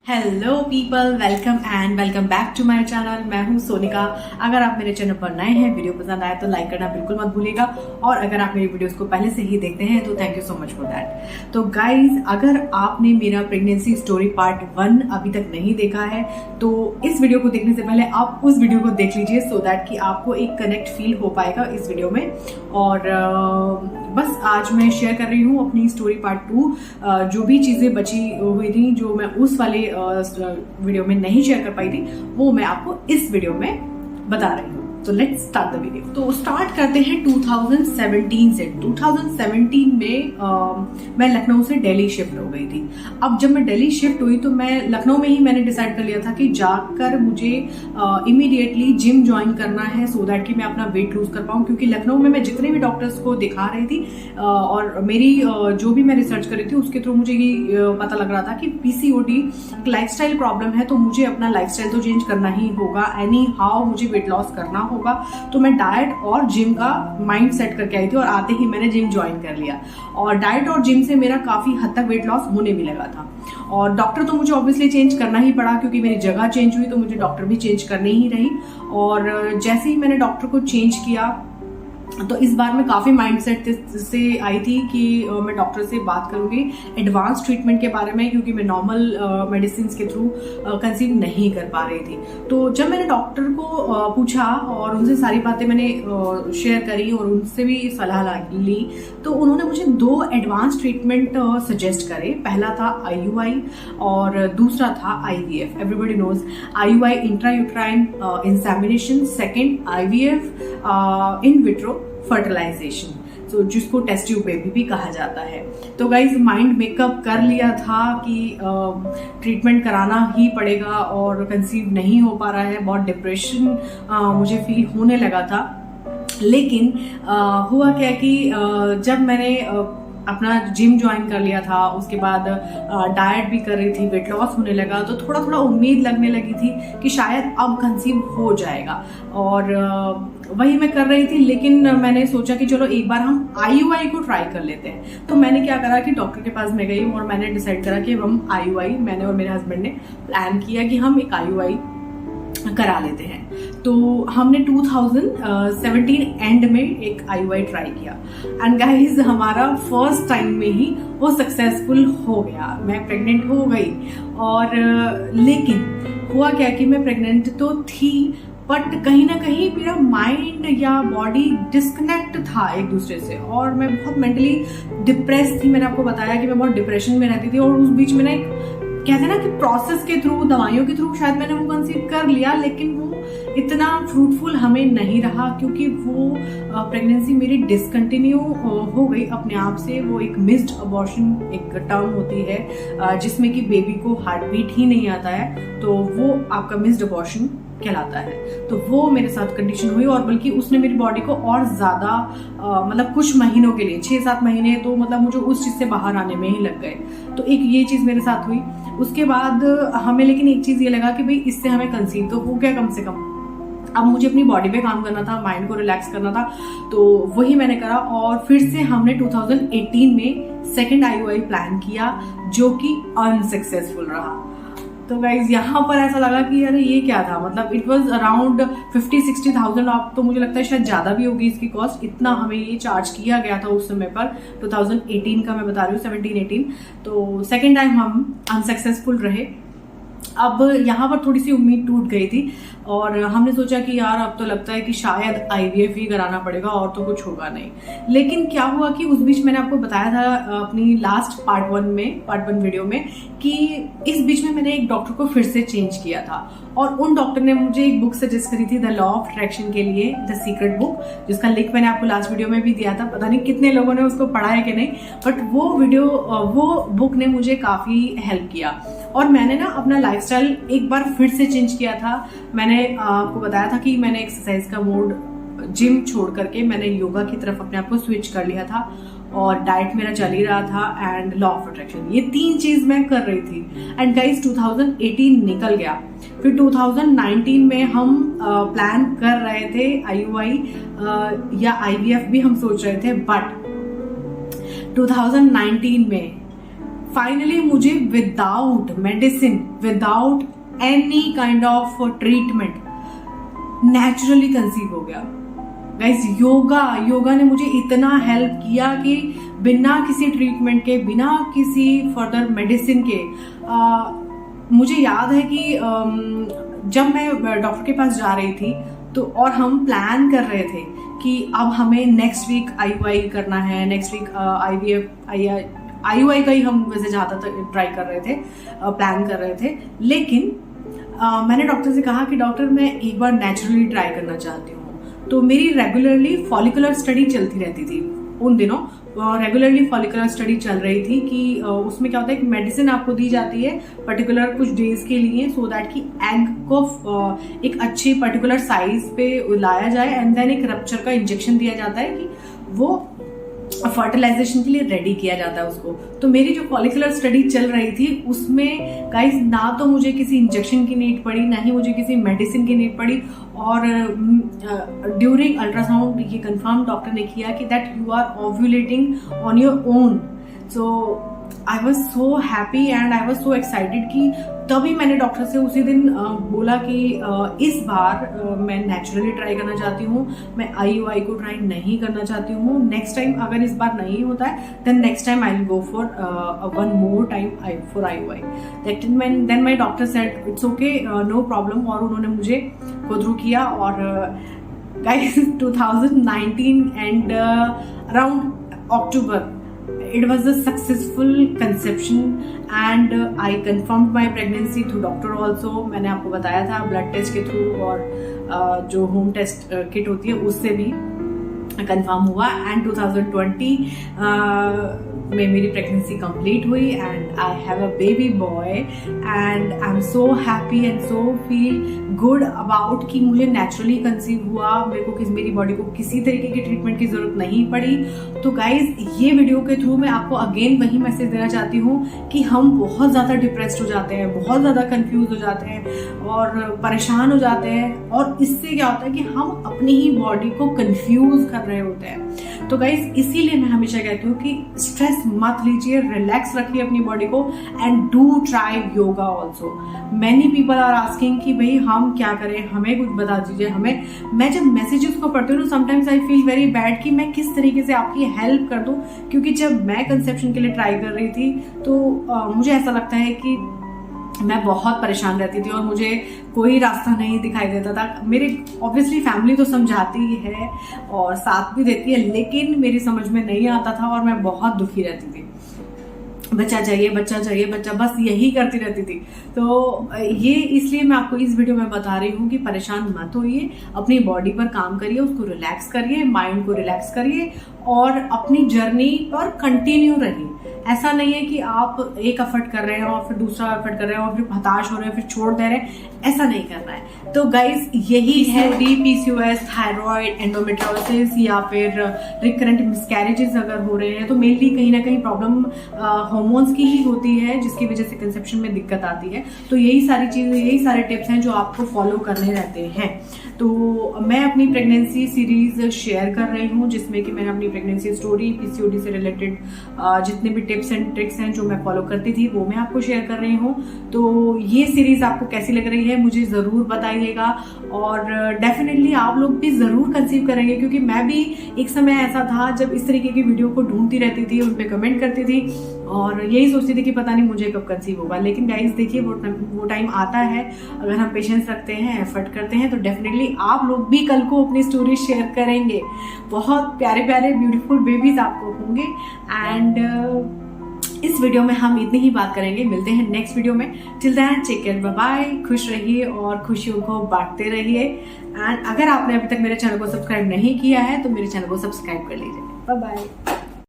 Hello people, welcome and welcome back to my channel. मैं हूं सोनिका। अगर आप मेरे चैनल पर नए हैं, वीडियो पसंद आए तो लाइक करना बिल्कुल मत भूलिएगा, और अगर आप मेरी वीडियोस को पहले से ही देखते हैं तो thank you so much for that. तो गाइज, अगर आपने मेरा प्रेगनेंसी स्टोरी पार्ट 1 अभी तक नहीं देखा है तो इस वीडियो को देखने से पहले आप उस वीडियो को देख लीजिए, सो दैट कि आपको एक कनेक्ट फील हो पाएगा इस वीडियो में। और बस आज मैं शेयर कर रही हूँ अपनी स्टोरी पार्ट 2। जो भी चीजें बची हुई थी, जो मैं उस वाले वीडियो में नहीं शेयर कर पाई थी, वो मैं आपको इस वीडियो में बता रही हूँ। तो लेट्स स्टार्ट द वीडियो। तो स्टार्ट करते हैं 2017 से। 2017 में मैं लखनऊ से दिल्ली शिफ्ट हो गई थी। अब जब मैं दिल्ली शिफ्ट हुई तो मैं लखनऊ में ही मैंने डिसाइड कर लिया था कि जाकर मुझे इमीडिएटली जिम ज्वाइन करना है, सो दैट कि मैं अपना वेट लूज कर पाऊँ। क्योंकि लखनऊ में मैं जितने भी डॉक्टर्स को दिखा रही थी और मेरी जो भी मैं रिसर्च कर रही थी उसके थ्रू मुझे ये पता लग रहा था कि पीसीओडी एक लाइफस्टाइल प्रॉब्लम है, तो मुझे अपना लाइफस्टाइल तो चेंज करना ही होगा। एनी हाउ मुझे वेट लॉस करना होगा। तो मैं डाइट और जिम का माइंड सेट करके आई थी, और आते ही मैंने जिम ज्वाइन कर लिया। और डाइट और जिम से मेरा काफी हद तक वेट लॉस होने भी लगा था। और डॉक्टर तो मुझे ऑब्वियसली चेंज करना ही पड़ा, क्योंकि मेरी जगह चेंज हुई तो मुझे डॉक्टर भी चेंज करनी ही रही। और जैसे ही मैंने डॉक्टर को चेंज किया तो इस बार मैं काफी माइंडसेट से आई थी कि मैं डॉक्टर से बात करूंगी एडवांस ट्रीटमेंट के बारे में, क्योंकि मैं नॉर्मल मेडिसिन के थ्रू कंसीव नहीं कर पा रही थी। तो जब मैंने डॉक्टर को पूछा और उनसे सारी बातें मैंने शेयर करी और उनसे भी सलाह ली, तो उन्होंने मुझे 2 एडवांस ट्रीटमेंट सजेस्ट करे। पहला था IUI और दूसरा था IVF। Everybody knows IUI, intrauterine insemination. Second IVF, in vitro fertilization, तो जिसको टेस्ट ट्यूब बेबी भी कहा जाता है। तो गाइज, माइंड मेकअप कर लिया था कि ट्रीटमेंट कराना ही पड़ेगा, और कंसीव नहीं हो पा रहा है। बहुत डिप्रेशन मुझे फील होने लगा था। लेकिन हुआ क्या कि जब मैंने अपना जिम ज्वाइन कर लिया था, उसके बाद डाइट भी कर रही थी, वेट लॉस होने लगा, तो थोड़ा थोड़ा उम्मीद लगने लगी थी कि शायद अब कंसीव हो जाएगा। और वही मैं कर रही थी। लेकिन मैंने सोचा कि चलो एक बार हम IUI को ट्राई कर लेते हैं। तो मैंने क्या करा कि डॉक्टर के पास मैं गई और मैंने डिसाइड करा कि हम IUI, मैंने और मेरे हस्बैंड ने प्लान किया कि हम एक IUI करा लेते हैं। तो हमने 2017 एंड में एक IUI ट्राई किया, एंड गाइज हमारा फर्स्ट टाइम में ही वो सक्सेसफुल हो गया। मैं प्रेग्नेंट हो गई। और लेकिन हुआ क्या कि मैं प्रेग्नेंट तो थी, बट कहीं ना कहीं मेरा माइंड या बॉडी डिस्कनेक्ट था एक दूसरे से, और मैं बहुत मेंटली डिप्रेस थी। मैंने आपको बताया कि मैं बहुत डिप्रेशन में रहती थी, और उस बीच में ना एक कहते हैं ना कि प्रोसेस के थ्रू, दवाइयों के थ्रू शायद मैंने वो कंसीव कर लिया, लेकिन वो इतना फ्रूटफुल हमें नहीं रहा, क्योंकि वो प्रेगनेंसी मेरी डिसकंटिन्यू हो गई अपने आप से। वो एक मिस्ड अबॉर्शन एक टर्म होती है, जिसमें कि बेबी को हार्ट बीट ही नहीं आता है, तो वो आपका मिस्ड अबॉर्शन कहलाता है। तो वो मेरे साथ कंडीशन हुई, और बल्कि उसने मेरी बॉडी को और ज्यादा मतलब कुछ महीनों के लिए, 6-7 महीने तो मतलब मुझे उस चीज से बाहर आने में ही लग गए। तो एक ये चीज मेरे साथ हुई। उसके बाद हमें लेकिन एक चीज ये लगा कि भाई इससे हमें कंसीव तो हो गया कम से कम। अब मुझे अपनी बॉडी पे काम करना था, माइंड को रिलैक्स करना था, तो वही मैंने करा। और फिर से हमने 2018 में सेकेंड IUI प्लान किया, जो कि अनसक्सेसफुल रहा। तो गाइज, यहाँ पर ऐसा लगा कि अरे ये क्या था, मतलब इट वाज अराउंड 50-60,000। अब तो मुझे लगता है शायद ज्यादा भी होगी इसकी कॉस्ट, इतना हमें ये चार्ज किया गया था उस समय पर। 2018 का मैं बता रही हूँ, 17-18। तो सेकेंड टाइम हम अनसक्सेसफुल रहे। अब यहाँ पर थोड़ी सी उम्मीद टूट गई थी, और हमने सोचा कि यार अब तो लगता है कि शायद IVF ही कराना पड़ेगा, और तो कुछ होगा नहीं। लेकिन क्या हुआ कि उस बीच मैंने आपको बताया था अपनी लास्ट पार्ट 1 वीडियो में कि इस बीच में मैंने एक डॉक्टर को फिर से चेंज किया था, और उन डॉक्टर ने मुझे एक बुक सजेस्ट करी थी, द लॉ ऑफ अट्रैक्शन के लिए, द सीक्रेट बुक, जिसका लिंक मैंने आपको लास्ट वीडियो में भी दिया था। पता नहीं कितने लोगों ने उसको पढ़ा है कि नहीं, बट वो बुक ने मुझे काफी हेल्प किया। और मैंने ना अपना लाइफस्टाइल एक बार फिर से चेंज किया था। मैंने आपको बताया था कि मैंने एक्सरसाइज का मोड जिम छोड़ करके मैंने योगा की तरफ अपने आप को स्विच कर लिया था, और डाइट मेरा चल ही रहा था, एंड लॉ ऑफ अट्रैक्शन, ये 3 चीज मैं कर रही थी। एंड गाइस, 2018 निकल गया। फिर 2019 में हम प्लान कर रहे थे IUI या IVF भी हम सोच रहे थे, बट 2019 में फाइनली मुझे without medicine, without any kind of treatment naturally conceive हो गया। गाइस योगा ने मुझे इतना हेल्प किया कि बिना किसी ट्रीटमेंट के, बिना किसी फर्दर मेडिसिन के, मुझे याद है कि जब मैं डॉक्टर के पास जा रही थी तो और हम प्लान कर रहे थे कि अब हमें नेक्स्ट वीक IUI करना है, नेक्स्ट वीक IUI का ही हम वैसे ज़्यादातर ट्राई कर रहे थे, प्लान कर रहे थे। लेकिन मैंने डॉक्टर से कहा कि डॉक्टर मैं एक बार नेचुरली ट्राई करना चाहती हूँ। तो मेरी रेगुलरली फॉलिकुलर स्टडी चलती रहती थी उन दिनों, रेगुलरली फॉलिकुलर स्टडी चल रही थी कि उसमें क्या होता है कि मेडिसिन आपको दी जाती है पर्टिकुलर कुछ डेज के लिए, सो दैट कि एग को एक अच्छी पर्टिकुलर साइज पे लाया जाए एंड देन एक रप्चर का इंजेक्शन दिया जाता है कि वो फर्टिलाइजेशन के लिए रेडी किया जाता है उसको। तो मेरी जो फॉलिकुलर स्टडी चल रही थी उसमें गाइस ना तो मुझे किसी इंजेक्शन की नीड पड़ी, ना ही मुझे किसी मेडिसिन की नीड पड़ी। और ड्यूरिंग अल्ट्रासाउंड ये कंफर्म डॉक्टर ने किया कि that you are ovulating on your own. So I was so happy and I was so excited कि तभी मैंने डॉक्टर से उसी दिन बोला कि इस बार मैं नेचुरली ट्राई करना चाहती हूँ, मैं IUI को ट्राई नहीं करना चाहती हूँ। नेक्स्ट टाइम अगर इस बार नहीं होता है then next time I will go for one more time for IUI। Then my doctor said it's okay, no problem. और उन्होंने मुझे गो थ्रू किया। और guys 2019 and around October it was a successful conception and I confirmed my pregnancy through doctor also। मैंने आपको बताया था blood test के थ्रू और जो होम टेस्ट किट होती है उससे भी कंफर्म हुआ। एंड 2020 में मेरी प्रेगनेंसी कंप्लीट हुई and I have a baby boy and I am so happy and so feel good about कि मुझे नेचुरली कंसीव हुआ, मेरे को मेरी बॉडी को किसी तरीके की ट्रीटमेंट की जरूरत नहीं पड़ी। तो गाइज ये वीडियो के थ्रू मैं आपको अगेन वही मैसेज देना चाहती हूँ कि हम बहुत ज़्यादा डिप्रेस्ड हो जाते हैं, बहुत ज़्यादा कंफ्यूज हो जाते हैं और परेशान हो जाते हैं। और इससे क्या होता है कि हम अपनी ही बॉडी को कंफ्यूज कर रहे होते हैं। तो गाइज इसीलिए मैं हमेशा कहती हूँ कि स्ट्रेस मत लीजिए, रिलैक्स रखिए अपनी बॉडी को and do try yoga also. Many people are asking कि भाई हम क्या करें, हमें कुछ बता दीजिए हमें। मैं जब मैसेजेस को पढ़ती हूँ sometimes I feel very bad कि मैं किस तरीके से आपकी हेल्प कर दूं, क्योंकि जब मैं कंसेप्शन के लिए ट्राई कर रही थी तो मुझे ऐसा लगता है कि मैं बहुत परेशान रहती थी और मुझे कोई रास्ता नहीं दिखाई देता था। मेरे ऑब्वियसली फैमिली तो समझाती ही है और साथ भी देती है, लेकिन मेरी समझ में नहीं आता था और मैं बहुत दुखी रहती थी। बच्चा चाहिए, बच्चा, बस यही करती रहती थी। तो ये इसलिए मैं आपको इस वीडियो में बता रही हूँ कि परेशान मत होइए, अपनी बॉडी पर काम करिए, उसको रिलैक्स करिए, माइंड को रिलैक्स करिए और अपनी जर्नी पर कंटिन्यू रहिए। ऐसा नहीं है कि आप एक एफर्ट कर रहे हो और फिर दूसरा एफर्ट कर रहे हो और फिर हताश हो रहे हो फिर छोड़ दे रहे हैं, ऐसा नहीं करना है। तो गाइज यही है PCOS, थायराइड, एंडोमेट्रियोसिस या फिर रिकरेंट मिसकैरेजेस अगर हो रहे हैं तो मेनली कहीं ना कहीं प्रॉब्लम हार्मोन्स की ही होती है जिसकी वजह से कंसेप्शन में दिक्कत आती है। तो यही सारी चीजें, यही सारे टिप्स हैं जो आपको फॉलो करने रहते हैं। तो मैं अपनी प्रेगनेंसी सीरीज शेयर कर रही हूँ जिसमें कि मैंने अपनी प्रेगनेंसी स्टोरी, PCOD से रिलेटेड जितने भी टिप्स एंड ट्रिक्स हैं जो मैं फॉलो करती थी वो मैं आपको शेयर कर रही हूँ। तो ये सीरीज आपको कैसी लग रही है मुझे जरूर बताइएगा और डेफिनेटली आप लोग भी जरूर कंसीव करेंगे, क्योंकि मैं भी एक समय ऐसा था जब इस तरीके की वीडियो को ढूंढती रहती थी, उन पे कमेंट करती थी और यही सोचती थी कि पता नहीं मुझे कब कंसीव होगा। लेकिन गाइस देखिए वो टाइम आता है, अगर हम पेशेंस रखते हैं, एफर्ट करते हैं तो डेफिनेटली आप लोग भी कल को अपनी स्टोरी शेयर करेंगे। बहुत प्यारे प्यारे ब्यूटीफुल बेबीज आपको होंगे। एंड इस वीडियो में हम इतनी ही बात करेंगे, मिलते हैं नेक्स्ट वीडियो में। Till then take care, bye bye, खुश रहिए और खुशियों को बांटते रहिए। एंड अगर आपने अभी तक मेरे चैनल को सब्सक्राइब नहीं किया है तो मेरे चैनल को सब्सक्राइब कर लीजिए। Bye bye.